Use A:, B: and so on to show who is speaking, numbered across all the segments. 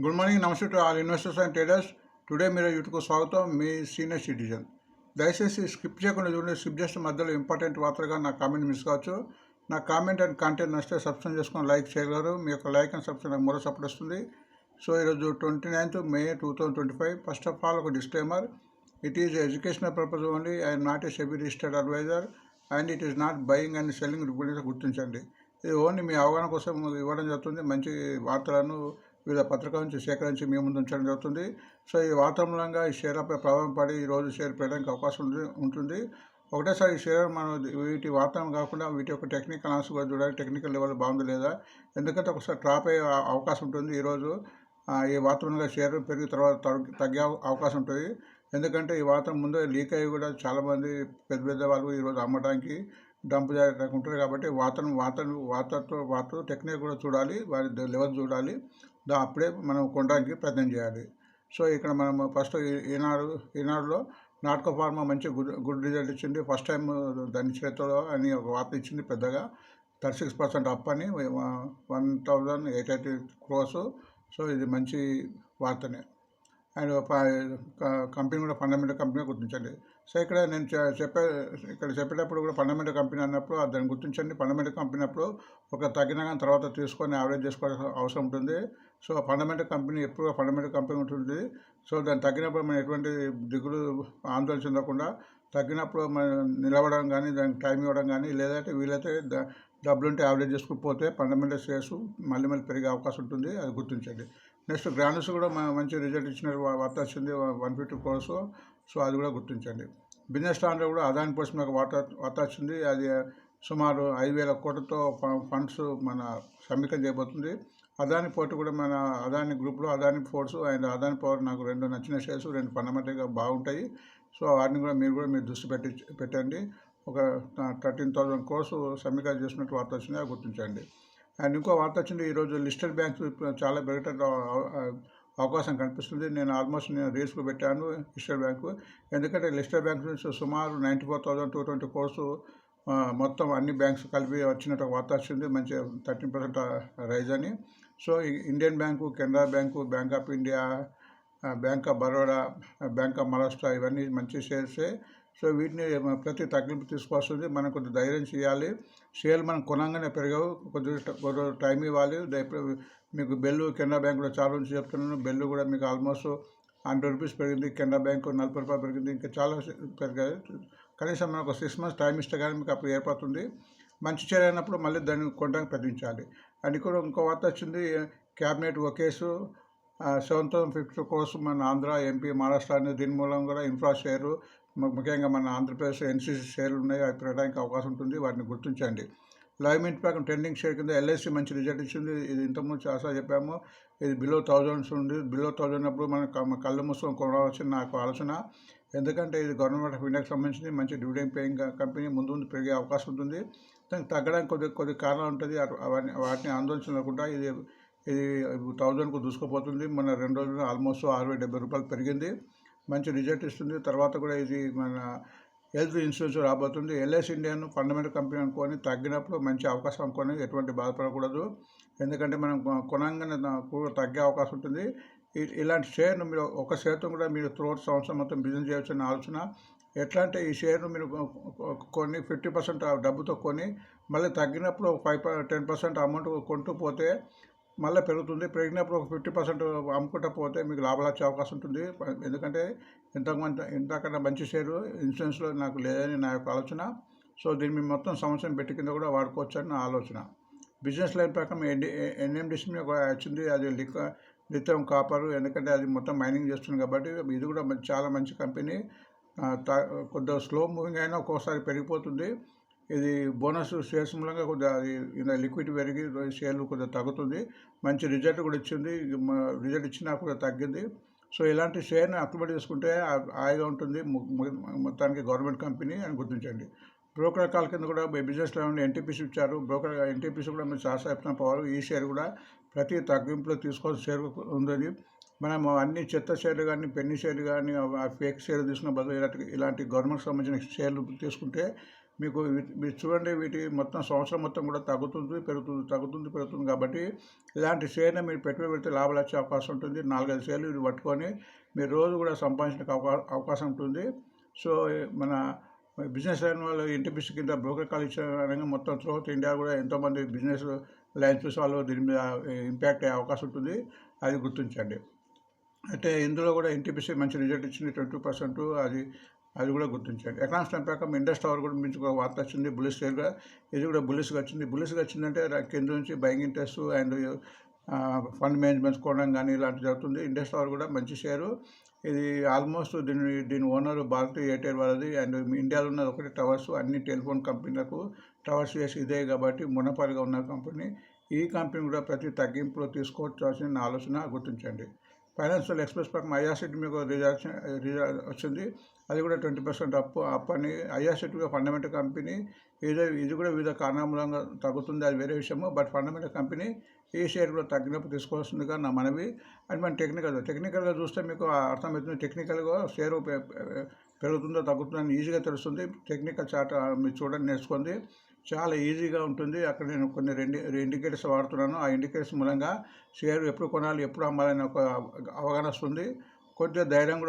A: Good morning, నమస్తే to all investors and traders. Today మీరు యూట్యూబ్కు స్వాగతం. మీ సీనియర్ సిటిజన్. దయచేసి స్కిప్ చేయకుండా చూడండి. స్కిప్ చేసిన మధ్యలో ఇంపార్టెంట్ వార్తలుగా నా కామెంట్ మిస్ కావచ్చు. నా కామెంట్ అండ్ కంటెంట్ నచ్చితే సబ్స్క్రైబ్ చేసుకొని లైక్ చేయగలరు. మీ యొక్క లైక్ అండ్ సబ్స్క్రైబ్ నాకు మరో సపోర్ట్ వస్తుంది. సో ఈరోజు 29th May 2025. First of all ఒక disclaimer. It is educational purpose only. I'm not a SEBI registered advisor and it is not buying and selling గురించి గుర్తించండి. ఇది ఓన్లీ మీ అవగాహన కోసం ఇవ్వడం జరుగుతుంది. మంచి వార్తలను వివిధ పత్రికల నుంచి సేకరించి మీ ముందు ఉంచడం జరుగుతుంది. సో ఈ వాతావరణంగా ఈ షేర్లపై ప్రభావం పడి ఈరోజు షేర్ పెరగడానికి అవకాశం ఉంటుంది. ఒకటేసారి ఈ షేర్ మనం వీటి వాతావరణం కాకుండా వీటి యొక్క టెక్నికల్ అనాలిసిస్ కూడా చూడాలి. టెక్నికల్ లెవెల్ బాగుంది లేదా, ఎందుకంటే ఒకసారి డ్రాప్ అయ్యే అవకాశం ఉంటుంది. ఈరోజు ఈ వాతావరణంగా షేర్ పెరిగి తర్వాత తగ్గే అవకాశం ఉంటుంది. ఎందుకంటే ఈ వాతావరణం ముందే లీక్ అయ్యి కూడా చాలామంది పెద్ద పెద్ద వాళ్ళు ఈరోజు అమ్మడానికి డంప్ చేయడానికి ఉంటుంది. కాబట్టి వాటర్ టెక్నిక్ కూడా చూడాలి, వారి లెవెల్ చూడాలి. అప్పుడే మనం కొనడానికి ప్రయత్నం చేయాలి. సో ఇక్కడ మనం ఫస్ట్ ఈనాడులో నాటక ఫార్మా మంచి గుడ్ రిజల్ట్ ఇచ్చింది. ఫస్ట్ టైం దాని చేతిలో అని ఒక వార్త ఇచ్చింది పెద్దగా. 36% అప్ అని 1,880 crores. సో ఇది మంచి వార్తనే. అండ్ కంపెనీ కూడా ఫండమెంటల్ కంపెనీ గుర్తించండి. సో ఇక్కడ నేను చెప్పేటప్పుడు కూడా ఫండమెంటల్ కంపెనీ అన్నప్పుడు దాన్ని గుర్తించండి. ఫండమెంటల్ కంపెనీ అప్పుడు ఒక తగ్గిన కానీ తర్వాత తీసుకొని యావరేజ్ చేసుకోవాల్సిన అవసరం ఉంటుంది. సో ఫండమెంటల్ కంపెనీ ఎప్పుడు ఫండమెంటల్ కంపెనీ ఉంటుంది. సో దాన్ని తగ్గినప్పుడు మనం ఎటువంటి దిగులు ఆందోళన చెందకుండా తగ్గినప్పుడు మనం నిలవడం కానీ దానికి టైం ఇవ్వడం కానీ, లేదంటే వీలైతే డబ్బులుంటే యావరేజ్ చేసుకుపోతే ఫండమెంటల్ షేర్స్ మళ్ళీ పెరిగే అవకాశం ఉంటుంది. అది గుర్తించండి. నెక్స్ట్ గ్రాండ్స్ కూడా మంచి రిజల్ట్ ఇచ్చిన వార్త వచ్చింది 150 crores. సో అది కూడా గుర్తించండి. బిజినెస్ స్టాండర్డ్ కూడా అదాని పోస్ట్ మనకు వార్త వచ్చింది. అది సుమారు 5,000 కోట్లతో ఫండ్స్ మన సమీకరణ చేయబోతుంది. అదాని పోర్ట్ కూడా మన అదాని గ్రూప్లో Adani ports and Adani power నాకు రెండు నచ్చిన షేర్స్, రెండు ఫండమెంటల్గా బాగుంటాయి. సో వాటిని కూడా మీరు దృష్టి పెట్టండి. ఒక 13,000 crores సమీకరణ చేసినట్టు వార్త వచ్చింది, అది గుర్తించండి. అండ్ ఇంకో వార్త వచ్చింది. ఈరోజు లిస్టెడ్ బ్యాంక్స్ చాలా పెరిగే అవకాశం కనిపిస్తుంది. నేను ఆల్మోస్ట్ రీల్స్లో పెట్టాను లిస్టెడ్ బ్యాంకు. ఎందుకంటే లిస్టెడ్ బ్యాంక్ నుంచి సుమారు 94,220 crores మొత్తం అన్ని బ్యాంక్స్ కలిపి వచ్చినట్టు వార్త వచ్చింది. మంచి 13% రైజ్ అని. So Indian bank, Canara bank, bank of India, bank of Baroda, bank of Maharashtra ఇవన్నీ మంచి షేర్సే. సో వీటిని ప్రతి తగ్గింపు తీసుకొస్తుంది. మనం కొద్దిగా ధైర్యం చేయాలి. షేర్లు మనం కొనంగానే పెరగవు, కొద్దిగా టైం ఇవ్వాలి. మీకు బెల్లు కెనరా బ్యాంక్ కూడా చాలా నుంచి చెప్తున్నాను. బెల్లు కూడా మీకు ఆల్మోస్ట్ 100 rupees పెరిగింది. కెనరా బ్యాంకు 40 రూపాయలు పెరిగింది. ఇంకా చాలా పెరిగాయి. కనీసం మనకు 6 months టైం ఇస్తే కానీ మీకు అప్పుడు ఏర్పడుతుంది. మంచి షేర్ అయినప్పుడు మళ్ళీ దాన్ని కొనడానికి ప్రయత్నించాలి. అండ్ ఇక్కడ ఇంకో వార్త వచ్చింది. క్యాబినెట్ ఒక కేసు 7,050 crores మన ఆంధ్ర, ఎంపీ, మహారాష్ట్ర అనేది. దీని మూలంగా కూడా ఇన్ఫ్రా షేరు, ముఖ్యంగా మన ఆంధ్రప్రదేశ్ ఎన్సీసీ షేర్లు ఉన్నాయి, అవి పెరగడానికి అవకాశం ఉంటుంది. వాటిని గుర్తించండి. లైవ్ మింట్ ప్రకారం ట్రెండింగ్ షేర్ కింద ఎల్ఐసి మంచి రిజల్ట్ ఇచ్చింది. ఇది ఇంతకుముందు చాలా చెప్పాము. ఇది బిలో 1,000 ఉంది. బిలో 1,000 అప్పుడు మనం కళ్ళు మూసుకొని కొనవచ్చని నాకు ఆలోచన. ఎందుకంటే ఇది గవర్నమెంట్ ఆఫ్ ఇండియాకి సంబంధించింది. మంచి డివిడెండ్ పేయింగ్ కంపెనీ. ముందు పెరిగే అవకాశం ఉంటుంది. దానికి తగ్గడానికి కొద్ది కారణాలు ఉంటుంది. వాటిని ఆందోళన చెందకుండా ఇది 1,000కు దూసుకుపోతుంది. మన 2 రోజులు ఆల్మోస్ట్ 60-70 రూపాయలు పెరిగింది. మంచి రిజల్ట్ ఇస్తుంది. తర్వాత కూడా ఇది మన హెల్త్ ఇన్సూరెన్స్ రాబోతుంది. ఎల్ఐసి ఇండియాను ఫండమెంటల్ కంపెనీ అనుకొని తగ్గినప్పుడు మంచి అవకాశం అనుకొని ఎటువంటి బాధపడకూడదు. ఎందుకంటే మనం కొనంగానే కూడా తగ్గే అవకాశం ఉంటుంది. ఇలాంటి షేర్ను మీరు ఒక షేర్తో కూడా మీరు సంవత్సరం మొత్తం బిజినెస్ చేయవచ్చని ఆలోచన. ఎట్లా అంటే ఈ షేర్ను మీరు కొన్ని 50% డబ్బుతో కొని మళ్ళీ తగ్గినప్పుడు 10% అమౌంట్ కొంటూ పోతే మళ్ళీ పెరుగుతుంది. పెరిగినప్పుడు ఒక 50% అమ్ముకుంటూ పోతే మీకు లాభాలు వచ్చే అవకాశం ఉంటుంది. ఎందుకంటే ఇంతకన్నా మంచి షేరు ఇన్సూరెన్స్లో నాకు లేదని నా యొక్క ఆలోచన. సో దీన్ని మొత్తం సంవత్సరం పెట్టి కింద కూడా వాడుకోవచ్చు అని నా ఆలోచన. బిజినెస్ లైన్ ప్రకారం ఎన్ఎండిసి వచ్చింది. అది లిథియం కాపర్. ఎందుకంటే అది మొత్తం మైనింగ్ చేస్తుంది కాబట్టి ఇది కూడా చాలా మంచి కంపెనీ. కొద్దిగా స్లో మూవింగ్ అయినా ఒక్కోసారి పెరిగిపోతుంది. ఇది బోనస్ షేర్స్ మూలంగా కొద్దిగా అది లిక్విడ్ పెరిగి షేర్లు కొద్దిగా తగ్గుతుంది. మంచి రిజల్ట్ కూడా ఇచ్చింది. రిజల్ట్ ఇచ్చినా కూడా తగ్గింది. సో ఇలాంటి షేర్ని అక్యుపేట్ చేసుకుంటే హాయిగా ఉంటుంది. మొత్తానికి గవర్నమెంట్ కంపెనీ అని గుర్తించండి. బ్రోకర్ కాల్ కింద కూడా బిజినెస్ లెవెల్ ఎన్టీపీసీ ఇచ్చారు. ఎన్టీపీసీ కూడా మీరు చాలా చెప్తున్న పవర్. ఈ షేర్ కూడా ప్రతి తగ్గింపులో తీసుకోవాల్సిన షేర్ ఉందని. మనం అన్ని చెత్త షేర్లు కానీ, పెన్ని షేర్లు కానీ, ఫేక్ షేర్లు తీసుకున్న బదులు ఇలాంటి గవర్నమెంట్కి సంబంధించిన షేర్లు తీసుకుంటే మీకు మీరు చూడండి, వీటి మొత్తం సంవత్సరం మొత్తం కూడా తగ్గుతుంది పెరుగుతుంది కాబట్టి ఇలాంటి షేర్ని మీరు పెట్టుబడి పెడితే లాభాలు వచ్చే అవకాశం ఉంటుంది. 4-5 షేర్లు ఇది పట్టుకొని మీరు రోజు కూడా సంపాదించడానికి అవకాశం ఉంటుంది. సో మన బిజినెస్ లైన్ వాళ్ళు ఎన్టీపీసీ కింద బ్రోకర్ కాల్ ఇచ్చిన మొత్తం త్రూఅవుట్ ఇండియా కూడా ఎంతోమంది బిజినెస్ లైన్ చూసే వాళ్ళు దీని మీద ఇంపాక్ట్ అయ్యే అవకాశం ఉంటుంది. అది గుర్తించండి. అంటే ఇందులో కూడా ఎన్టీపీసీ మంచి రిజల్ట్ ఇచ్చింది 20%. అది కూడా గుర్తించండి. ఎకనామిక్స్ టైం ప్రకారం ఇండస్ టవర్ కూడా మించి ఒక వార్త వచ్చింది బుల్లిష్ షేర్గా. ఇది కూడా బుల్లిష్గా వచ్చిందంటే కింద నుంచి buying interest and fund managements కొనడం కానీ ఇలాంటివి జరుగుతుంది. ఇండస్ టవర్ కూడా మంచి షేరు. ఇది ఆల్మోస్ట్ దీని ఓనర్ భారతీ ఎయిర్టెల్ వాళ్ళది. అండ్ ఇండియాలో ఉన్న ఒకటి టవర్స్, అన్ని టెలిఫోన్ కంపెనీలకు టవర్స్ చేసి ఇదే కాబట్టి మునపాలుగా ఉన్న కంపెనీ. ఈ కంపెనీ కూడా ప్రతి తగ్గింపులో తీసుకోవాల్సిన ఆలోచన గుర్తించండి. ఫైనాన్షియల్ ఎక్స్ప్రెస్ ప్రకారం ఐఆర్సిటీ మీకు రిజల్ట్ వచ్చింది. అది కూడా 20% అప్ అని. IRCT fundamental company. ఇది కూడా వివిధ కారణాల మూలంగా తగ్గుతుంది, అది వేరే విషయము. But fundamental company. ఈ షేర్ కూడా తగ్గినప్పుడు తీసుకోవాల్సిందిగా నా మనవి. అండ్ మనం టెక్నికల్గా చూస్తే మీకు అర్థమవుతుంది. టెక్నికల్గా షేర్ పెరుగుతుందో తగ్గుతుందో అని ఈజీగా తెలుస్తుంది. టెక్నికల్ చార్ట్ మీరు చూడండి, నేర్చుకోండి, చాలా ఈజీగా ఉంటుంది. అక్కడ నేను కొన్ని రెండు ఇండికేటర్స్ వాడుతున్నాను. ఆ ఇండికేటర్స్ మూలంగా షేర్ ఎప్పుడు కొనాలి ఎప్పుడు అమ్మాలని ఒక అవగాహన వస్తుంది. కొద్దిగా ధైర్యం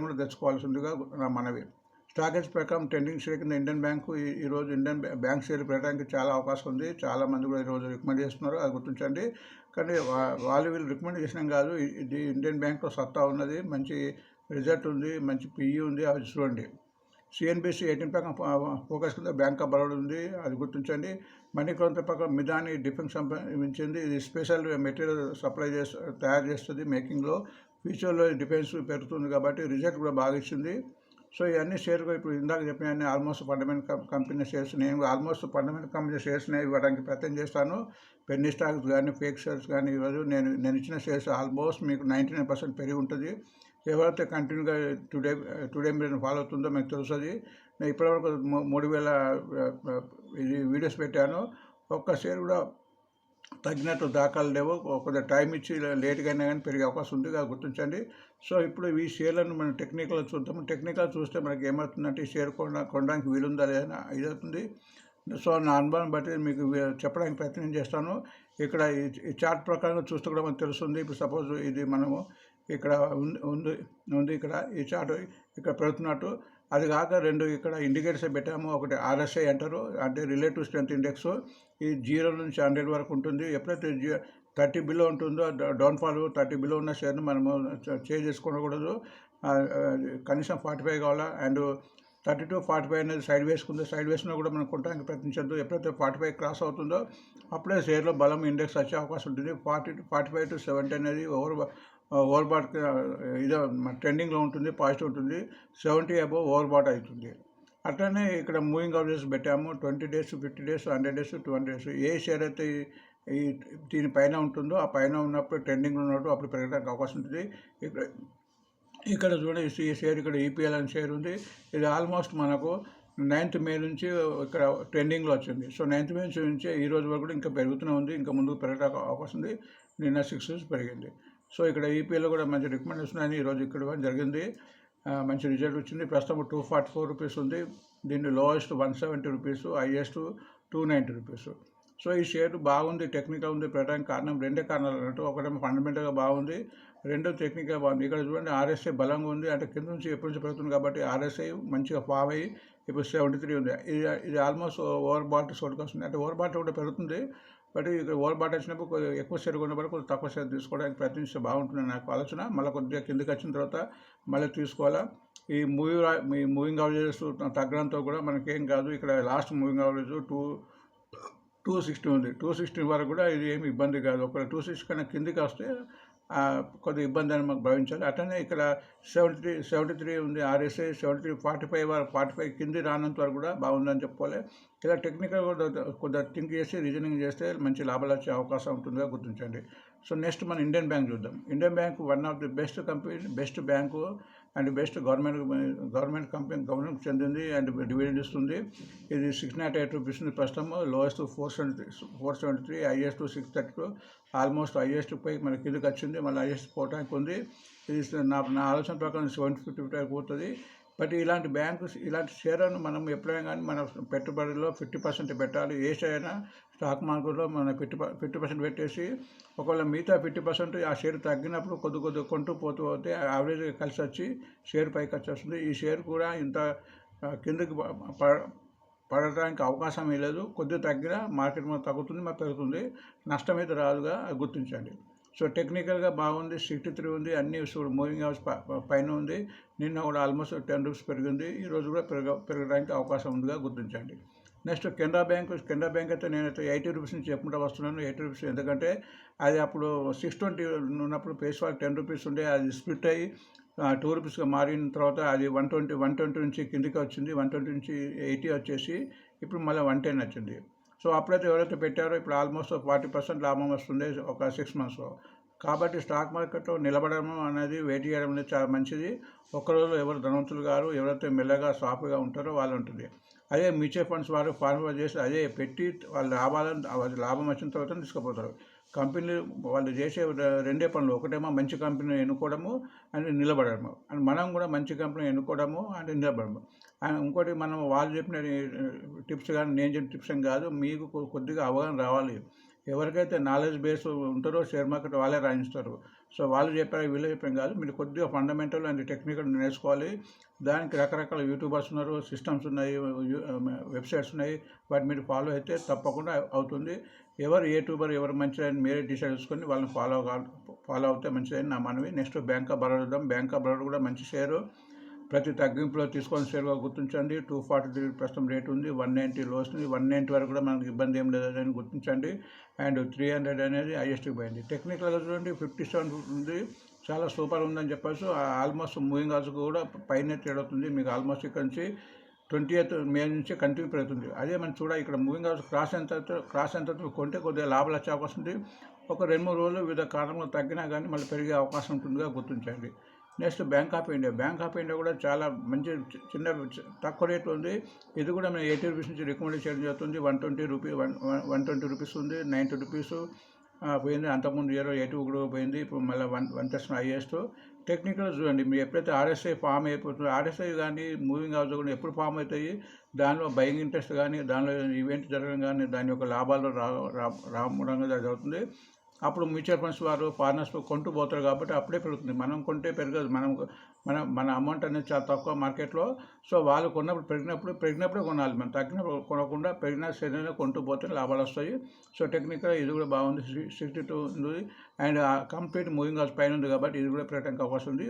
A: కూడా తెచ్చుకోవాల్సిందిగా నా మనవి. స్టాక్ ఎక్స్చేంజ్ ప్రకారం ట్రెండింగ్ షేర్ కింద ఇండియన్ బ్యాంకు ఈరోజు ఇండియన్ బ్యాంక్ షేర్ పెట్టడానికి చాలా అవకాశం ఉంది. చాలామంది కూడా ఈరోజు రికమెండ్ చేస్తున్నారు, అది గుర్తించండి. కానీ వీళ్ళు రికమెండ్ చేసినాం కాదు, ఇది ఇండియన్ బ్యాంక్లో సత్తా ఉన్నది, మంచి రిజల్ట్ ఉంది, మంచి పిఈ ఉంది, అది చూడండి. సిఎన్బిసి 18 ప్రకారం ఫోకస్ కింద బ్యాంక్ ఆఫ్ బరోడా ఉంది, అది గుర్తించండి. మనీ కౌంటర్ ప్రకారం మిదాని డిఫెన్స్ సంబంధించింది. ఇది స్పెషల్ మెటీరియల్ తయారు చేస్తుంది మేకింగ్లో. ఫ్యూచర్లో డిఫెన్స్ పెరుగుతుంది కాబట్టి రిజల్ట్ కూడా బాగా ఇచ్చింది. సో ఇవన్నీ షేర్ ఇప్పుడు ఇందాక చెప్పిన ఆల్మోస్ట్ ఫండమెంటల్ కంపెనీ షేర్స్, నేను ఆల్మోస్ట్ ఫండమెంటల్ కంపెనీ షేర్స్ని ఇవ్వడానికి ప్రయత్నం చేస్తాను. పెన్నీ స్టాక్స్ కానీ ఫేక్ షేర్స్ కానీ ఇవ్వదు. నేను ఇచ్చిన షేర్స్ ఆల్మోస్ట్ మీకు 99% పెరిగి ఉంటుంది. ఎవరైతే కంటిన్యూగా టుడే మీరు ఫాలో అవుతుందో మీకు తెలుస్తుంది. నేను ఇప్పటివరకు 3000 వీడియోస్ పెట్టాను. ఒక్క షేర్ కూడా తగ్గినట్టు దాఖలు లేవు. కొద్దిగా టైం ఇచ్చి లేట్గా అయినా కానీ పెరిగే అవకాశం ఉంది, గుర్తించండి. సో ఇప్పుడు ఈ షేర్లను మనం టెక్నికల్ చూద్దాము. టెక్నికల్ చూస్తే మనకి ఏమవుతుందంటే ఈ షేర్ కొనడానికి వీలుందా లేదా ఇది అవుతుంది. సో నా అనుభవం బట్టి మీకు చెప్పడానికి ప్రయత్నం చేస్తాను. ఇక్కడ ఈ చార్ట్ ప్రకారంగా చూస్తే కూడా మనకు తెలుస్తుంది. ఇప్పుడు సపోజ్ ఇది మనము ఇక్కడ ఉంది ఇక్కడ ఈ చార్ట్ ఇక్కడ పెడుతున్నట్టు. అది కాక రెండు ఇక్కడ ఇండికేటర్స్ పెట్టాము. ఒకటి ఆర్ఎస్ఐ అంటారు, అంటే రిలేటివ్ స్ట్రెంత్ ఇండెక్స్. ఈ 0 నుంచి 100 వరకు ఉంటుంది. ఎప్పుడైతే 30 బిలో ఉంటుందో డౌన్ఫాల్ 30 బిలో ఉన్న షేర్ను మనము చేంజ్ చేసుకోకూడదు. కనీసం 45 కావాలా. అండ్ 30-45 అనేది సైడ్ వేసుకుందో, సైడ్ వేసినా కూడా మనం కొనడానికి ప్రయత్నించద్దు. ఎప్పుడైతే 45 క్రాస్ అవుతుందో అప్పుడే షేర్లో బలం ఇండెక్స్ వచ్చే అవకాశం ఉంటుంది. 45-70 అనేది ఓవర్బాట్ ఇదే ట్రెండింగ్లో ఉంటుంది, పాజిటివ్ ఉంటుంది. 70 అబోవ్ ఓవర్బాట్ అవుతుంది. అట్లనే ఇక్కడ మూవింగ్ అవరేజ్ పెట్టాము. 20 days, 50 days, 100 days, 200 days. ఏ షేర్ అయితే ఈ దీనిపైన ఉంటుందో ఆ పైన ఉన్నప్పుడు ట్రెండింగ్లో ఉన్నప్పుడు అప్పుడు పెరగడానికి అవకాశం ఉంటుంది. ఇక్కడ చూడండి, ఈ షేర్ ఇక్కడ ఈపీఎల్ అనే షేర్ ఉంది. ఇది ఆల్మోస్ట్ మనకు 9th May నుంచి ఇక్కడ ట్రెండింగ్లో వచ్చింది. సో 9th May నుంచి ఈ రోజు వరకు కూడా ఇంకా పెరుగుతూనే ఉంది, ఇంకా ముందుకు పెరగడానికి అవకాశం ఉంది. నిన్న 6 days పెరిగింది. సో ఇక్కడ ఈపీఎల్లో కూడా మంచి రికమెండేషన్ అని ఈరోజు ఇక్కడ జరిగింది. మంచి రిజల్ట్ వచ్చింది. ప్రస్తుతం 244 రూపీస్ ఉంది. దీన్ని lowest 170 rupees, highest 290 rupees. So ఈ షేర్ బాగుంది, టెక్నికల్ ఉంది. పెట్టడానికి కారణం రెండే కారణాలు అన్నట్టు. ఒకటేమో ఫండమెంటల్గా బాగుంది, రెండో టెక్నికల్ బాగుంది. ఇక్కడ చూడండి ఆర్ఎస్ఐ బలంగా ఉంది, అంటే కింద నుంచి ఎప్పటి నుంచి పెరుగుతుంది కాబట్టి ఆర్ఎస్ఐ మంచిగా ఫామ్ అయ్యి ఇప్పుడు 73 ఉంది. ఇది ఆల్మోస్ట్ ఓవర్ బాట్ సోటుకు వస్తుంది, అంటే ఓవర్ బాట్ కూడా పెరుగుతుంది. బట్ ఇక్కడ ఓవర్ బాట్ వచ్చినప్పుడు ఎక్కువ షేర్ కొన్నప్పుడు కొంచెం తక్కువ షేర్ తీసుకోవడానికి ప్రయత్నిస్తే బాగుంటుంది నాకు ఆలోచన. మళ్ళీ కొద్దిగా కిందకి వచ్చిన తర్వాత మళ్ళీ తీసుకోవాలా. ఈ మూవింగ్ అవరేజెస్ తగ్గడంతో కూడా మనకేం కాదు. ఇక్కడ లాస్ట్ మూవింగ్ అవరేజ్ 260 ఉంది. 260 వరకు కూడా ఇది ఏమి ఇబ్బంది కాదు. ఒక 260 కన్నా కిందికి వస్తే కొద్దిగా ఇబ్బంది అని మాకు భావించాలి. అట్లనే ఇక్కడ 73 ఉంది ఆర్ఎస్ఐ. 73 45 కింది రానంత వరకు కూడా బాగుందని చెప్పుకోవాలి. ఇలా టెక్నికల్ కూడా కొద్దిగా థింక్ చేసి రీజనింగ్ చేస్తే మంచి లాభాలు వచ్చే అవకాశం ఉంటుందిగా గుర్తించండి. సో నెక్స్ట్ మనం ఇండియన్ బ్యాంక్ చూద్దాం. Indian bank one of the best company, best bank and best government company, government చెందింది అండ్ డివిడెండ్ ఇస్తుంది. ఇది 608 రూపీస్ ఉంది ప్రస్తుతం. Lowest 473, highest 632. ఆల్మోస్ట్ హైయెస్ట్ పై మన కిందకి వచ్చింది, మళ్ళీ హైయెస్ట్ పోవడానికి ఉంది. ఇది నా ఆలోచన ప్రకారం 750 పోతుంది. బట్ ఇలాంటి ఇలాంటి షేర్లను మనం ఎప్పుడైనా కానీ మన పెట్టుబడిలో 50% పెట్టాలి. ఏ షేర్ అయినా స్టాక్ మార్కెట్లో మన 50% పెట్టేసి ఒకవేళ మిగతా 50% ఆ షేర్ తగ్గినప్పుడు కొద్ది కొంటూ పోతే యావరేజ్గా కలిసి వచ్చి షేర్ పైకి వచ్చేస్తుంది. ఈ షేర్ కూడా ఇంత కిందకి పడటానికి అవకాశం లేదు. కొద్దిగా తగ్గినా మార్కెట్ మీద తగ్గుతుంది, మరి పెరుగుతుంది, నష్టం అయితే రాదుగా గుర్తించండి. సో టెక్నికల్గా బాగుంది, 63 ఉంది, అన్ని మూవింగ్ హౌస్ పైన ఉంది. నిన్న కూడా ఆల్మోస్ట్ 10 రూపీస్ పెరిగింది, ఈరోజు కూడా పెరగడానికి అవకాశం ఉందిగా గుర్తించండి. నెక్స్ట్ కెనరా బ్యాంక్ అయితే నేనైతే 80 రూపీస్ నుంచి చెప్పుకుంటూ వస్తున్నాను. 80 రూపీస్ ఎందుకంటే అది అప్పుడు 620 ఉన్నప్పుడు ఫేస్ వాల్యూ 10 రూపీస్ ఉండే, అది స్ప్లిట్ అయ్యి 2 రూపీస్గా మారిన తర్వాత అది 120 నుంచి కిందికి వచ్చింది, 120 నుంచి 80 వచ్చేసి ఇప్పుడు మళ్ళీ 110 వచ్చింది. సో అప్పుడైతే ఎవరైతే పెట్టారో ఇప్పుడు ఆల్మోస్ట్ 40% లాభం వస్తుంది ఒక 6 మంత్స్లో. కాబట్టి స్టాక్ మార్కెట్లో నిలబడడం అనేది, వెయిట్ చేయడం అనేది చాలా మంచిది. ఒక్కరోజు ఎవరు ధనవంతులు గారు, ఎవరైతే మెల్లగా సాఫ్గా ఉంటారో వాళ్ళు ఉంటుంది. అదే మ్యూచువల్ ఫండ్స్ వారు ఫార్ములా చేసి అదే పెట్టి వాళ్ళ లాభం వచ్చిన తర్వాత తీసుకుపోతారు. కంపెనీలు వాళ్ళు చేసే రెండే పనులు, ఒకటేమో మంచి కంపెనీని ఎన్నుకోవడము అండ్ నిలబడము, అండ్ మనం కూడా మంచి కంపెనీని ఎన్నుకోవడము అండ్ నిలబడము. అండ్ ఇంకోటి మనం వాళ్ళు చెప్పిన టిప్స్ కానీ నేను చెప్పిన టిప్స్ ఏం కాదు, మీకు కొద్దిగా అవగాహన రావాలి. ఎవరికైతే నాలెడ్జ్ బేస్ ఉంటారో షేర్ మార్కెట్ వాళ్ళే రాణిస్తారు. సో వాళ్ళు చెప్పారు వీళ్ళు చెప్పాం కాదు, మీరు కొద్దిగా ఫండమెంటల్ అండ్ టెక్నికల్ నేర్చుకోవాలి. దానికి రకరకాల యూట్యూబర్స్ ఉన్నారు, సిస్టమ్స్ ఉన్నాయి, వెబ్సైట్స్ ఉన్నాయి, వాటి మీరు ఫాలో అయితే తప్పకుండా అవుతుంది. ఎవరు యూట్యూబర్ ఎవరు మంచిదని మీరే డిసైడ్ చేసుకొని వాళ్ళని ఫాలో అవుతే మంచిదని నా మనవి. నెక్స్ట్ బ్యాంక్ ఆఫ్ బరోడా చూద్దాం. బ్యాంక్ ఆఫ్ బరోడా కూడా మంచి షేరు, ప్రతి తగ్గింపులో తీసుకొని షేర్గా గుర్తించండి. 243 ప్రస్తుతం రేటు ఉంది, 190 లో వస్తుంది, 190 వరకు కూడా మనకు ఇబ్బంది ఏం లేదని గుర్తించండి. అండ్ 300 అనేది హైయెస్ట్కి పోయింది. టెక్నికల్గా చూడండి 57 ఉంది, చాలా సూపర్ ఉందని చెప్పచ్చు. ఆల్మోస్ట్ మూవింగ్ హౌస్ కూడా పైన ట్రేడ్ అవుతుంది. మీకు ఆల్మోస్ట్ ఇక్కడ నుంచి 20th మే నుంచి కంటిన్యూ పెరుగుతుంది. అదే మనం ఇక్కడ మూవింగ్ హౌస్ క్రాస్ ఎంత కొంటే కొద్దిగా లాభాలు వచ్చే అవకాశం ఉంది. ఒక 2-3 రోజులు వివిధ కారణంలో తగ్గినా కానీ మళ్ళీ పెరిగే అవకాశం ఉంటుందిగా గుర్తించండి. నెక్స్ట్ బ్యాంక్ ఆఫ్ ఇండియా కూడా చాలా మంచి తక్కువ రేట్లో ఉంది. ఇది కూడా మేము 80 రూపీస్ నుంచి రికమెండ్ చేయడం జరుగుతుంది. 120 రూపీస్ ఉంది, 90 రూపీస్ పోయింది. అంతకుముందు 80 కూడా పోయింది, ఇప్పుడు మళ్ళీ 1% హైయెస్ట్. టెక్నికల్ చూడండి, మీరు ఎప్పుడైతే ఆర్ఎస్ఐ ఫామ్ అయిపోతుందో, ఆర్ఎస్ఐ కానీ మూవింగ్ హౌస్ కూడా ఎప్పుడు ఫామ్ అవుతాయి, దానిలో బయింగ్ ఇంట్రెస్ట్ కానీ దానిలో ఈవెంట్ జరగడం కానీ దాని యొక్క లాభాలు రావడంగా జరుగుతుంది. అప్పుడు మ్యూచువల్ ఫండ్స్ వారు ఫారినర్స్ కొంటూ పోతారు కాబట్టి అప్పుడే పెరుగుతుంది. మనం కొంటే పెరగదు. మన అమౌంట్ అనేది చాలా తక్కువ మార్కెట్లో. సో వాళ్ళు పెరిగినప్పుడే కొనాలి. మనం తగ్గినప్పుడు కొనకుండా పెరిగిన శరీరంలో కొంటూ పోతే లాభాలు వస్తాయి. సో టెక్నికల్ ఇది కూడా బాగుంది, 62 ఉంది. అండ్ కంప్లీట్ మూవింగ్ హౌస్ పైన ఉంది కాబట్టి ఇది కూడా పెరగడానికి అవకాశం ఉంది.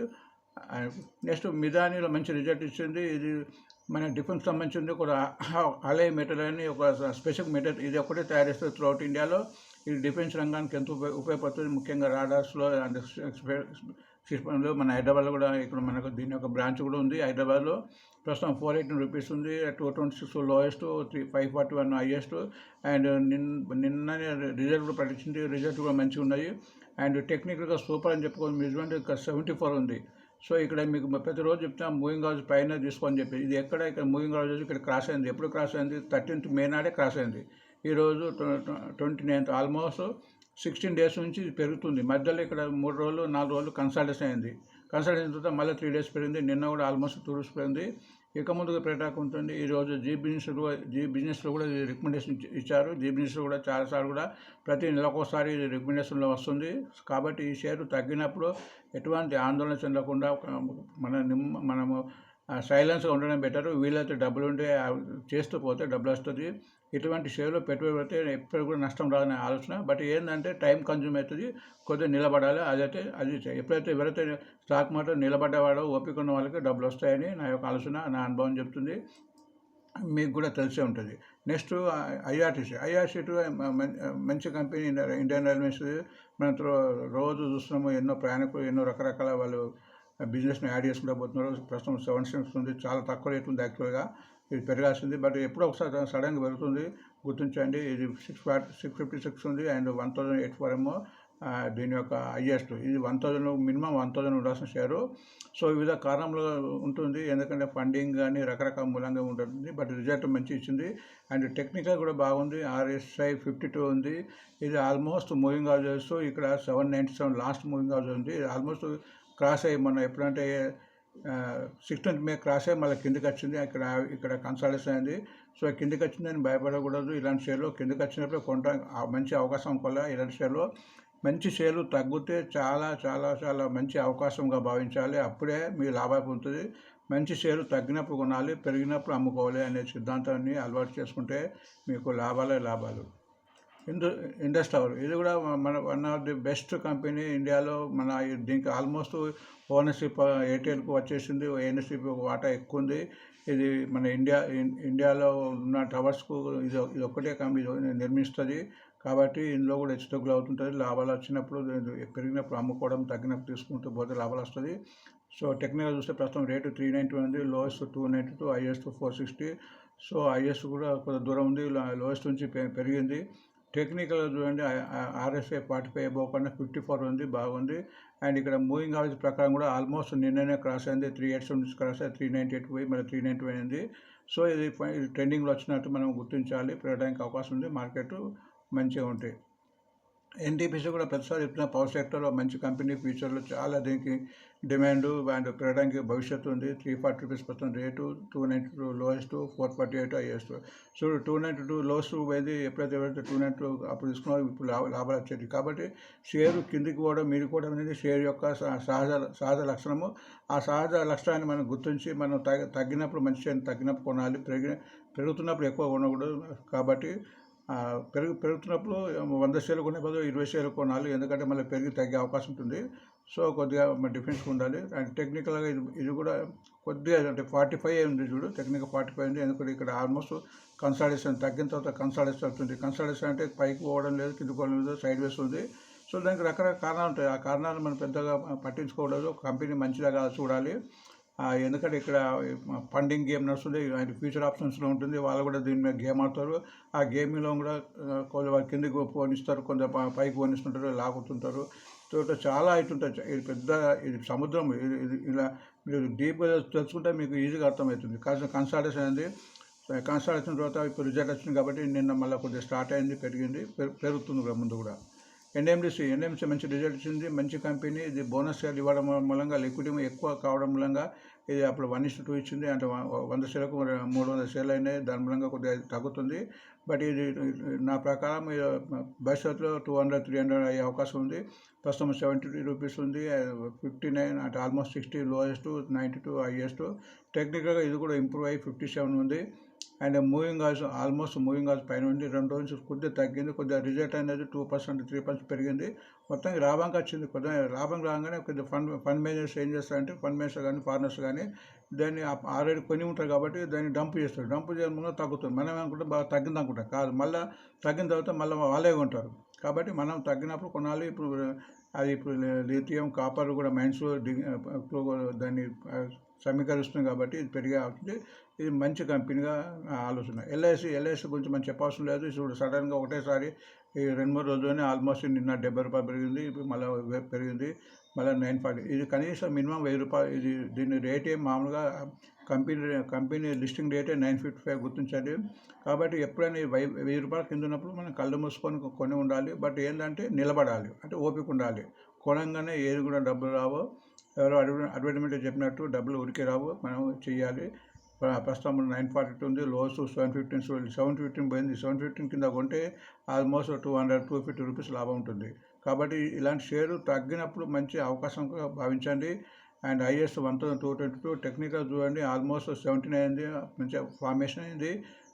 A: నెక్స్ట్ మిదానీలో మంచి రిజల్ట్ ఇచ్చింది. ఇది మన డిఫెన్స్ సంబంధించింది ఒక అలై మెటల్ అని ఒక స్పెషల్ మెటల్, ఇది ఒకటే తయారు చేస్తుంది త్రూఅవుట్ ఇండియాలో. ఇది డిఫెన్స్ రంగానికి ఎంతో ఉపయోగపడుతుంది, ముఖ్యంగా రాడార్స్లో అండ్ సిస్టంలో. మన హైదరాబాద్లో కూడా ఇక్కడ మనకు దీని యొక్క బ్రాంచ్ కూడా ఉంది హైదరాబాద్లో. ప్రస్తుతం 418 రూపీస్ ఉంది, 226 లోయెస్ట్, 541 హైయెస్ట్. అండ్ నిన్న రిజల్ట్ కూడా ప్రకటించింది, రిజల్ట్ కూడా మంచిగా ఉన్నాయి. అండ్ టెక్నికల్గా సూపర్ అని చెప్పుకోవాలి. మిజమెంట్ 74 ఉంది. సో ఇక్కడ మీకు ప్రతిరోజు చెప్తా మూవింగ్ హౌస్ పైన తీసుకొని చెప్పి, ఇది ఇక్కడ మూవింగ్ హౌస్ ఇక్కడ క్రాస్ అయింది. ఎప్పుడు క్రాస్ అయింది? 13th మే నాడే క్రాస్ అయింది. ఈరోజు 29th, ఆల్మోస్ట్ 16 డేస్ నుంచి ఇది పెరుగుతుంది. మధ్యలో ఇక్కడ 3 రోజులు 4 రోజులు కన్సల్టేషన్ అయింది. కన్సల్టేషన్ తర్వాత మళ్ళీ 3 డేస్ పెరిగింది. నిన్న కూడా ఆల్మోస్ట్ 2 డేస్ పెరిగింది. ఇక ముందుగా పెరగడానికి ఉంటుంది. ఈరోజు జీ బిజినెస్లో కూడా రికమెండేషన్ ఇచ్చారు. జీ బిజినెస్లో కూడా చాలాసార్లు కూడా ప్రతి నెలకోసారి రికమెండేషన్లో వస్తుంది. కాబట్టి ఈ షేరు తగ్గినప్పుడు ఎటువంటి ఆందోళన చెందకుండా మనము సైలెన్స్గా ఉండడం బెటర్. వీలైతే డబ్బులు ఉంటే చేస్తూ పోతే డబ్బులు వస్తుంది. ఇటువంటి షేర్లో పెట్టుబడి పెడితే ఎప్పుడు కూడా నష్టం రాదనే ఆలోచన. బట్ ఏంటంటే టైం కన్జ్యూమ్ అవుతుంది, కొద్దిగా నిలబడాలి. అది ఎప్పుడైతే ఎవరైతే స్టాక్ మార్కెట్ నిలబడ్డవాడో ఓపిక ఉన్న వాళ్ళకి డబ్బులు వస్తాయని నా యొక్క ఆలోచన, నా అనుభవం చెప్తుంది. మీకు కూడా తెలిసే ఉంటుంది. నెక్స్ట్ ఐఆర్సీటీ మంచి కంపెనీ, ఇండియన్ రైల్వేస్. మనం రోజు చూస్తున్నాము, ఎన్నో ప్రయాణికులు ఎన్నో రకరకాల వాళ్ళు బిజినెస్ని యాడ్ చేసుకుంటూ పోతున్నారు. ప్రస్తుతం 7 cents ఉంది, చాలా తక్కువ రేట్ ఉంది. యాక్చువల్గా ఇది పెరగాల్సింది, బట్ ఎప్పుడో ఒకసారి సడన్గా పెరుగుతుంది, గుర్తించండి. ఇది 656 ఉంది అండ్ 1084 ఏమో దీని యొక్క హైయెస్ట్. ఇది 1000 మినిమం 1000 ఉండాల్సిన షేరు. సో వివిధ కారణంలో ఉంటుంది, ఎందుకంటే ఫండింగ్ కానీ రకరకాల మూలంగా ఉంటుంది. బట్ రిజల్ట్ మంచి ఇచ్చింది. అండ్ టెక్నికల్ కూడా బాగుంది. RSI 52 ఉంది. ఇది ఆల్మోస్ట్ మూవింగ్ హౌజెస్ ఇక్కడ 797 లాస్ట్ మూవింగ్ హౌజ్ ఉంది. ఆల్మోస్ట్ క్రాస్ అయ్యి మొన్న ఎప్పుడంటే 16th మే క్రాస్ అయ్యి మళ్ళీ కిందకి వచ్చింది. ఇక్కడ కన్సాలిడేషన్ అయింది. సో కిందకి వచ్చిందని భయపడకూడదు. ఇలాంటి షేర్లు కిందకి వచ్చినప్పుడు కొనడానికి మంచి అవకాశం వల్ల ఇలాంటి షేర్లు మంచి షేర్లు తగ్గితే చాలా చాలా చాలా మంచి అవకాశంగా భావించాలి. అప్పుడే మీ లాభం పొందుతుంది. మంచి షేర్లు తగ్గినప్పుడు కొనాలి, పెరిగినప్పుడు అమ్ముకోవాలి అనే సిద్ధాంతాన్ని అలవాటు చేసుకుంటే మీకు లాభాలు. ఇండస్ టవర్ ఇది కూడా మన one of the best company ఇండియాలో. దీనికి ఆల్మోస్ట్ ఓనర్షిప్ ఎయిర్టెల్కు వచ్చేసింది. ఓనర్షిప్ వాటా ఎక్కువ ఉంది. ఇది మన ఇండియాలో ఉన్న టవర్స్కు ఇది ఒక్కటే కంపెనీ నిర్మిస్తుంది. కాబట్టి ఇందులో కూడా హెచ్చుతగ్గులు అవుతుంటుంది. లాభాలు వచ్చినప్పుడు పెరిగినప్పుడు అమ్ముకోవడం, తగ్గినప్పుడు తీసుకుంటూ పోతే లాభాలు వస్తుంది. సో టెక్నికల్ చూస్తే ప్రస్తుతం రేటు 391 ఉంది, లోయెస్ట్ 292, హైయెస్ట్ 460. సో హైయెస్ట్ కూడా కొంత దూరం ఉంది, లోయెస్ట్ నుంచి పెరిగింది. టెక్నికల్ చూడండి, RSI 45 అబోవ్ 54 ఉంది, బాగుంది. అండ్ ఇక్కడ మూవింగ్ యావరేజ్ ప్రకారం కూడా ఆల్మోస్ట్ నిన్ననే క్రాస్ అయింది. 387 నుంచి క్రాస్ అయ్యి 398 పోయి మళ్ళీ 390 అయింది. సో ఇది ట్రెండింగ్లో వచ్చినట్టు మనం గుర్తించాలి. పెరగడానికి అవకాశం ఉంది. మార్కెట్ మంచిగా ఉంటాయి. NTPC కూడా ప్రతిసారి చెప్తున్న పవర్ సెక్టర్లో మంచి కంపెనీ, ఫ్యూచర్లో చాలా దీనికి డిమాండ్ అండ్ పెరగడానికి భవిష్యత్తు ఉంది. 340 రూపీస్ ప్రస్తుతం rate, 292 lowest, 448 highest. So 292 lowest పోయింది. ఎప్పుడైతే 292 అప్పుడు తీసుకున్నారో ఇప్పుడు లాభాలు వచ్చేది. కాబట్టి షేరు కిందికి పోవడం, మీదికి పోవడం అనేది షేర్ యొక్క సహజ లక్షణము. ఆ సహజ లక్షణాన్ని మనం గుర్తించి మనం తగ్గినప్పుడు మంచి షేర్ తగ్గినప్పుడు కొనాలి, పెరుగుతున్నప్పుడు ఎక్కువ కొనకూడదు. కాబట్టి పెరుగుతున్నప్పుడు 100 షేర్లు కొనే బదులు 20 షేర్లు కొనాలి. ఎందుకంటే మళ్ళీ పెరిగి తగ్గే అవకాశం ఉంటుంది. సో కొద్దిగా డిఫరెన్స్ ఉండాలి. అండ్ టెక్నికల్గా ఇది కూడా కొద్దిగా అంటే 45 ఉంది చూడు, టెక్నికల్ 45 ఉంది. ఎందుకంటే ఇక్కడ ఆల్మోస్ట్ కన్సాలిడేషన్ తగ్గిన తర్వాత కన్సాలిడేషన్ అవుతుంది. కన్సాలిడేషన్ అంటే పైకి పోవడం లేదు, కిందకి పోవడం లేదు, సైడ్ వేస్ ఉంది. సో దానికి రకరకాల కారణాలు ఉంటాయి. ఆ కారణాలు మనం పెద్దగా పట్టించుకోవడం, కంపెనీ మంచిగా చూడాలి. ఎందుకంటే ఇక్కడ ఫండింగ్ గేమ్ నడుస్తుంది, ఆయన ఫ్యూచర్ ఆప్షన్స్లో ఉంటుంది. వాళ్ళు కూడా దీని మీద గేమ్ ఆడతారు. ఆ గేమ్లో కూడా కొంత కిందకి పోనిస్తారు, కొంత పైకి పోనిస్తుంటారు, లాగుతుంటారు. చాలా అవుతుంటాయి. ఇది పెద్ద సముద్రం. ఇలా మీరు డీప్గా తెలుసుకుంటే మీకు ఈజీగా అర్థమవుతుంది. కన్సల్టేషన్ అనేది కన్సల్టేషన్ తర్వాత ఇప్పుడు రిజల్ట్ వచ్చింది కాబట్టి నిన్న మళ్ళీ కొద్దిగా స్టార్ట్ అయింది, పెరుగుతుంది కూడా ముందు కూడా. NMDC మంచి రిజల్ట్ ఇచ్చింది, మంచి కంపెనీ. ఇది బోనస్ షేర్లు ఇవ్వడం మూలంగా లిక్విడిటీ ఎక్కువ కావడం మూలంగా ఇది అప్పుడు 1:2 ఇచ్చింది. అంటే 100 షేర్లకు 300 షేర్లు అయినాయి. దాని మూలంగా కొద్దిగా తగ్గుతుంది. బట్ ఇది నా ప్రకారం భవిష్యత్తులో 200, 300 అయ్యే అవకాశం ఉంది. ప్రస్తుతం 70 రూపీస్ ఉంది, 59 అంటే ఆల్మోస్ట్ 60 లోయెస్ట్, 92 హైయెస్ట్. టెక్నికల్గా ఇది కూడా ఇంప్రూవ్ అయ్యి 57 ఉంది. అండ్ మూవింగ్ ఆల్స్ పైన ఉంది. 2 రోజులు కొద్దిగా తగ్గింది. కొద్దిగా రిజల్ట్ అనేది 2%, 3% పెరిగింది. మొత్తానికి లాభంకి వచ్చింది. కొద్దిగా లాభం రాగానే కొద్దిగా ఫండ్ మేనేజర్స్ ఏం చేస్తారంటే, ఫండ్ మేనేజర్స్ కానీ ఫారినర్స్ కానీ దాన్ని ఆల్రెడీ కొని ఉంటారు కాబట్టి దాన్ని డంప్ చేస్తారు. డంప్ చేయడం వల్ల తగ్గుతుంది. మనం ఏమనుకుంటాం బాగా తగ్గింది అనుకుంటాం, కాదు. మళ్ళీ తగ్గిన తర్వాత మళ్ళీ వాళ్ళే కొంటారు. కాబట్టి మనం తగ్గినప్పుడు కొనాలి. ఇప్పుడు లిథియం, కాపర్ కూడా మైన్స్ దాన్ని సమీకరిస్తుంది కాబట్టి ఇది పెరిగే అవుతుంది. ఇది మంచి కంపెనీగా ఆలోచన. LIC గురించి మనం చెప్పవలసిన లేదు. ఇప్పుడు సడన్గా ఒకటేసారి ఈ 2-3 రోజుల్లోనే ఆల్మోస్ట్ నిన్న 70 రూపాయలు పెరిగింది, ఇప్పుడు మళ్ళీ పెరిగింది, మళ్ళీ 940. ఇది కనీసం మినిమం 1000 రూపాయలు. దీని రేటే మామూలుగా కంపెనీ లిస్టింగ్ రేటే 955 గుర్తించండి. కాబట్టి ఎప్పుడైనా 1000 రూపాయల కింద ఉన్నప్పుడు మనం కళ్ళు మూసుకొని కొని ఉండాలి. బట్ ఏంటంటే నిలబడాలి, అంటే ఓపిక ఉండాలి. కొనంగానే ఏది కూడా డబ్బులు రావు. ఎవరో అడ్వర్టైజ్మెంట్ చెప్పినట్టు డబ్బులు ఉరికి రావు, మనం చెయ్యాలి. ప్రస్తుతం 942 ఉంది, లోస్ 715 పోయింది. 715 కింద కొంటే ఆల్మోస్ట్ 200-250 రూపీస్ లాభం ఉంటుంది. కాబట్టి ఇలాంటి షేరు తగ్గినప్పుడు మంచి అవకాశంగా భావించండి. And highest 1222. టెక్నికల్ చూడండి, ఆల్మోస్ట్ 79 అయింది, మంచిగా ఫార్మేషన్ అయింది.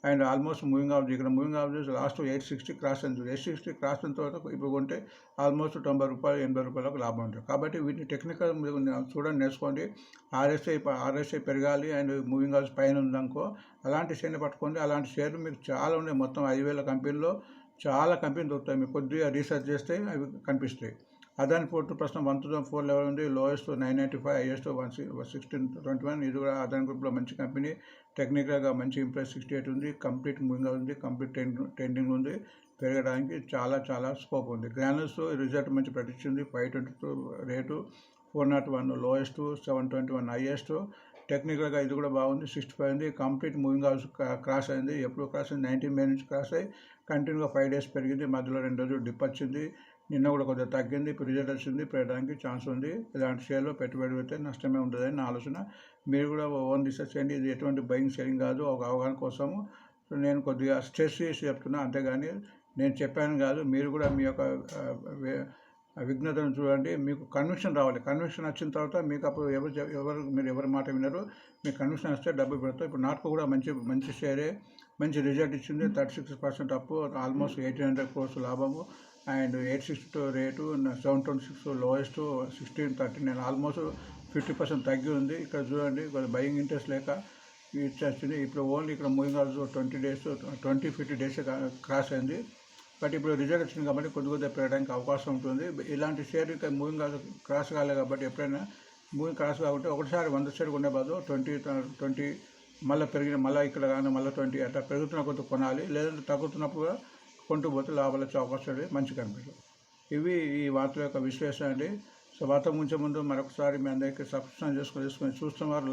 A: అండ్ ఆల్మోస్ట్ మూవింగ్ ఆఫ్ ఇక్కడ మూవింగ్ ఆఫ్ లాస్ట్ 860 క్రాస్ అయింది. 860 క్రాస్ అయిన తర్వాత ఇప్పుడు కొంటే ఆల్మోస్ట్ 90 రూపాయలు, 80 రూపాయలకు లాభం ఉంటుంది. కాబట్టి వీటిని టెక్నికల్ చూడండి, నేర్చుకోండి. RSI పెరగాలి అండ్ మూవింగ్ ఆఫ్ పైన ఉందనుకో అలాంటి షేర్ని పట్టుకోండి. అలాంటి షేర్లు మీకు చాలా ఉన్నాయి. మొత్తం 5000 కంపెనీలో చాలా కంపెనీలు దొరుకుతాయి. మీకు కొద్దిగా రీసెర్చ్ చేస్తే అవి కనిపిస్తాయి. అదాని పోర్టు ప్రస్తుతం 1004 లెవెల్ ఉంది, లోయెస్ట్ 995, హైయెస్ట్ 1621. ఇది కూడా అదాని గ్రూప్లో మంచి కంపెనీ. టెక్నికల్గా మంచి ఇంప్రెస్ 68 ఉంది, కంప్లీట్ మూవింగ్ ఉంది, కంప్లీట్ ట్రెండింగ్ ఉంది. పెరగడానికి చాలా చాలా స్కోప్ ఉంది. గ్రానుల్స్ రిజల్ట్ మంచి ప్రకటించింది. 522 రేటు, 401 లోయెస్ట్, 721 హైయెస్ట్. టెక్నికల్గా ఇది కూడా బాగుంది, 65 ఉంది. కంప్లీట్ మూవింగ్ హౌస్ క్రాస్ అయింది. ఎప్పుడు క్రాస్ అయింది? 19 మే నుంచి క్రాస్ అయ్యి కంటిన్యూగా 5 డేస్ పెరిగింది. మధ్యలో 2 రోజులు డిప్ వచ్చింది. నిన్న కూడా కొద్దిగా తగ్గింది, ఇప్పుడు రిజల్ట్ వచ్చింది, పెరగడానికి ఛాన్స్ ఉంది. ఇలాంటి షేర్లో పెట్టుబడి పెడితే నష్టమే ఉంటుందని నా ఆలోచన. మీరు కూడా ఓన్ రీసెర్చ్ చేయండి. ఇది ఎటువంటి బయింగ్ సెల్లింగ్ కాదు, ఒక అవగాహన కోసము నేను కొద్దిగా స్ట్రెస్ చేసి చెప్తున్నా, అంతేగాని నేను చెప్పాను కాదు. మీరు కూడా మీ యొక్క విఘ్నతను చూడండి, మీకు కన్విక్షన్ రావాలి. కన్విక్షన్ వచ్చిన తర్వాత మీకు అప్పుడు మీరు ఎవరి మాట వినరు. మీకు కన్విక్షన్ వస్తే డబ్బు పెడతారు. ఇప్పుడు నాట్కో కూడా మంచి షేరే, మంచి రిజల్ట్ ఇచ్చింది. 36% అప్పు, ఆల్మోస్ట్ 1800 crores లాభము, అండ్ 862 రేటు, 726 లోయెస్ట్, 1639 ఆల్మోస్ట్ 50% తగ్గి ఉంది. ఇక్కడ చూడండి, కొంచెం బయింగ్ ఇంట్రెస్ట్ లేక ఇచ్చేస్తుంది. ఇప్పుడు ఓన్లీ ఇక్కడ మూవింగ్ ఆల్సో 20-50 డేస్ క్రాస్ అయింది. బట్ ఇప్పుడు రిజల్ట్ వచ్చింది కాబట్టి కొద్దిగా పెరగడానికి అవకాశం ఉంటుంది. ఇలాంటి షేర్ ఇంకా మూవింగ్ క్రాస్ కాలేదు కాబట్టి ఎప్పుడైనా మూవింగ్ క్రాస్ కాబట్టి ఒకటిసారి 100 షేర్ కొనే బదులు 20 మళ్ళీ మళ్ళీ ఇక్కడ కానీ మళ్ళీ 20 అట్లా పెరుగుతున్న కొద్ది కొనాలి. లేదంటే తగ్గుతున్నప్పుడు కొంటూ పోతే లాభాలు వచ్చే అవకాశం ఉంది మంచి కంపెనీలు. ఇవి ఈ వార్తల యొక్క విశ్లేషణ అండి. సో వార్త ముంచే ముందు మరొకసారి మీ అందరికీ సబ్స్క్రైబ్ చేసుకొని చూస్తున్న వారు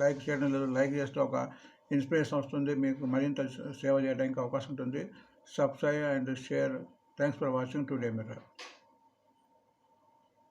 A: లైక్ చేయడం లేదు. లైక్ చేస్తే ఒక ఇన్స్పిరేషన్ వస్తుంది, మీకు మరింత సేవ చేయడానికి అవకాశం ఉంటుంది. Subscribe and share. Thanks for watching today mirror.